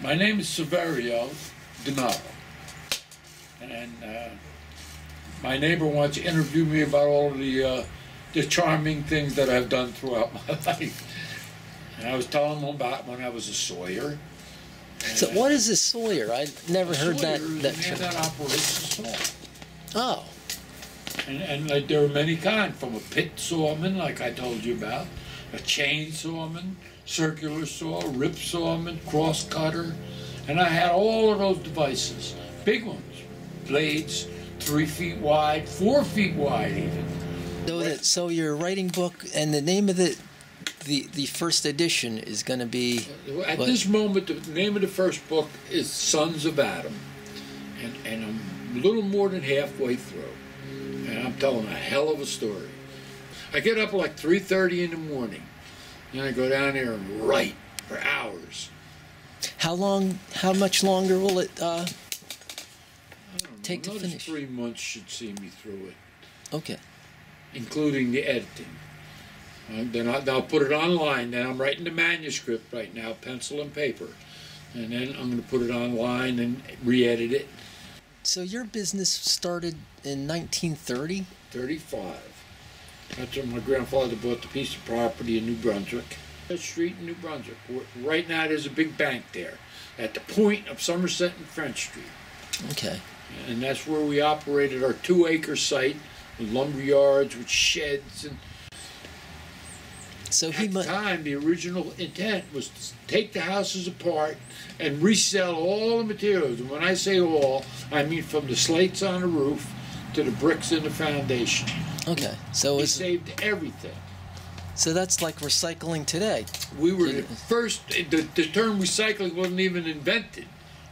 My name is Severio Denaro, and my neighbor wants to interview me about all of the charming things that I've done throughout my life. And I was telling him about when I was a sawyer. So what is a sawyer? I never heard that term. That operates a saw. Oh. And like, there were many kinds, from a pit sawman, like I told you about, a chain sawman, circular saw, rip sawman, cross cutter, and I had all of those devices, big ones, blades, 3 feet wide, 4 feet wide even. So your writing book, and the name of the first edition is going to be... At this moment, the name of the first book is Sons of Adam, and I'm a little more than halfway through, and I'm telling a hell of a story. I get up like 3:30 in the morning, and I go down there and write for hours. How much longer will it take to finish? 3 months should see me through it. Okay. Including the editing. Then I'll put it online. Then I'm writing the manuscript right now, pencil and paper. And then I'm going to put it online and re-edit it. So your business started in 1930? 35. That's when my grandfather bought the piece of property in New Brunswick. That street in New Brunswick. Right now there's a big bank there, at the point of Somerset and French Street. Okay. And that's where we operated our 2-acre site, with lumber yards, with sheds. And so at the time, the original intent was to take the houses apart and resell all the materials. And when I say all, I mean from the slates on the roof to the bricks in the foundation. Okay, so we saved everything. So that's like recycling today. We were the first. The term recycling wasn't even invented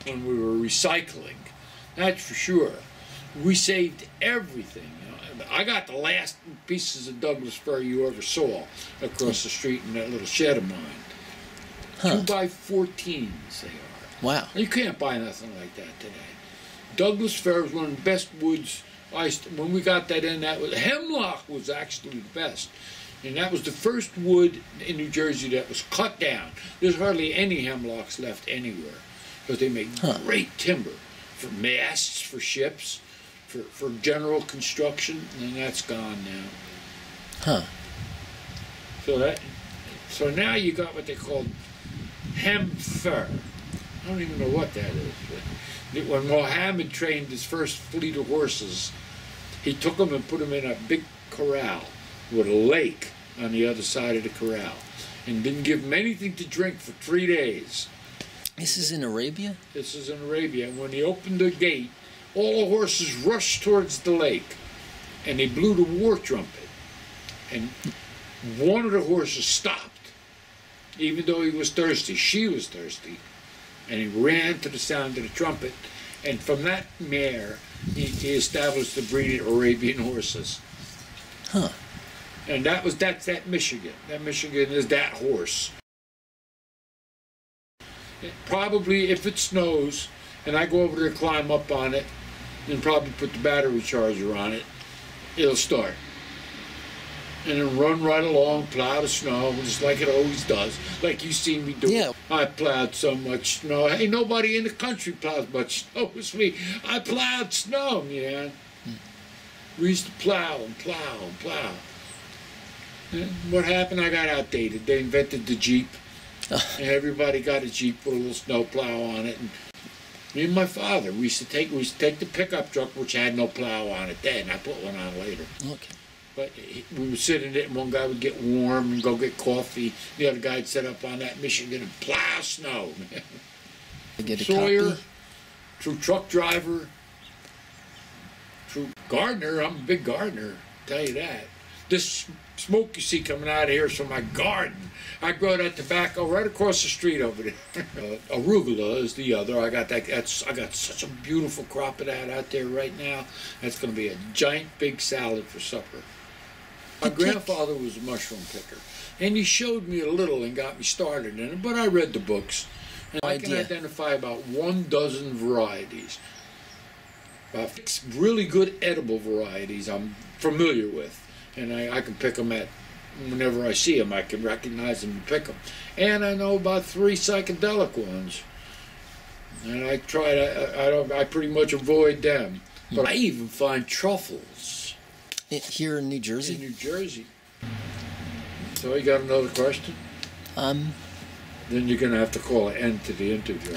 when we were recycling. That's for sure. We saved everything. I got the last pieces of Douglas fir you ever saw across the street in that little shed of mine. 2x14s they are. Wow. You can't buy nothing like that today. Douglas fir was one of the best woods. When we got that in, hemlock was actually the best. And that was the first wood in New Jersey that was cut down. There's hardly any hemlocks left anywhere, because they make great timber for masts, for ships, for general construction, and that's gone now. So now you got what they call hem fir. I don't even know what that is. But when Mohammed trained his first fleet of horses, he took them and put them in a big corral with a lake on the other side of the corral, and didn't give them anything to drink for 3 days. This is in Arabia? This is in Arabia. And when he opened the gate, all the horses rushed towards the lake, and they blew the war trumpet. And one of the horses stopped, even though he was thirsty. She was thirsty. And he ran to the sound of the trumpet. And from that mare, he established the breed of Arabian horses. And that's that Michigan. That Michigan is that horse. Probably if it snows, and I go over there and climb up on it, and probably put the battery charger on it, it'll start. And then run right along, plow the snow, just like it always does, like you see me do. Yeah. I plowed so much snow. Hey, nobody in the country plows much snow as me. I plowed snow, man. We used to plow and plow and plow. And what happened? I got outdated. They invented the Jeep. And everybody got a Jeep with a little snow plow on it. And me and my father, we used to take the pickup truck, which had no plow on it then. I put one on later. Okay. But we would sit in it, and one guy would get warm and go get coffee. The other guy would sit up on that Michigan and plow snow. Get a Sawyer, copy? true truck driver, true gardener. I'm a big gardener, I'll tell you that. This smoke you see coming out of here is from my garden. I grow that tobacco right across the street over there. Arugula is the other. I got such a beautiful crop of that out there right now. That's going to be a giant big salad for supper. My grandfather was a mushroom picker, and he showed me a little and got me started in it, but I read the books, and I can identify about 12 varieties. About 6 really good edible varieties I'm familiar with, and I can pick them at whenever I see them. I can recognize them and pick them. And I know about 3 psychedelic ones. And I try to, I pretty much avoid them. But I even find truffles. Here in New Jersey? In New Jersey. So you got another question? Then you're going to have to call an end to the interview.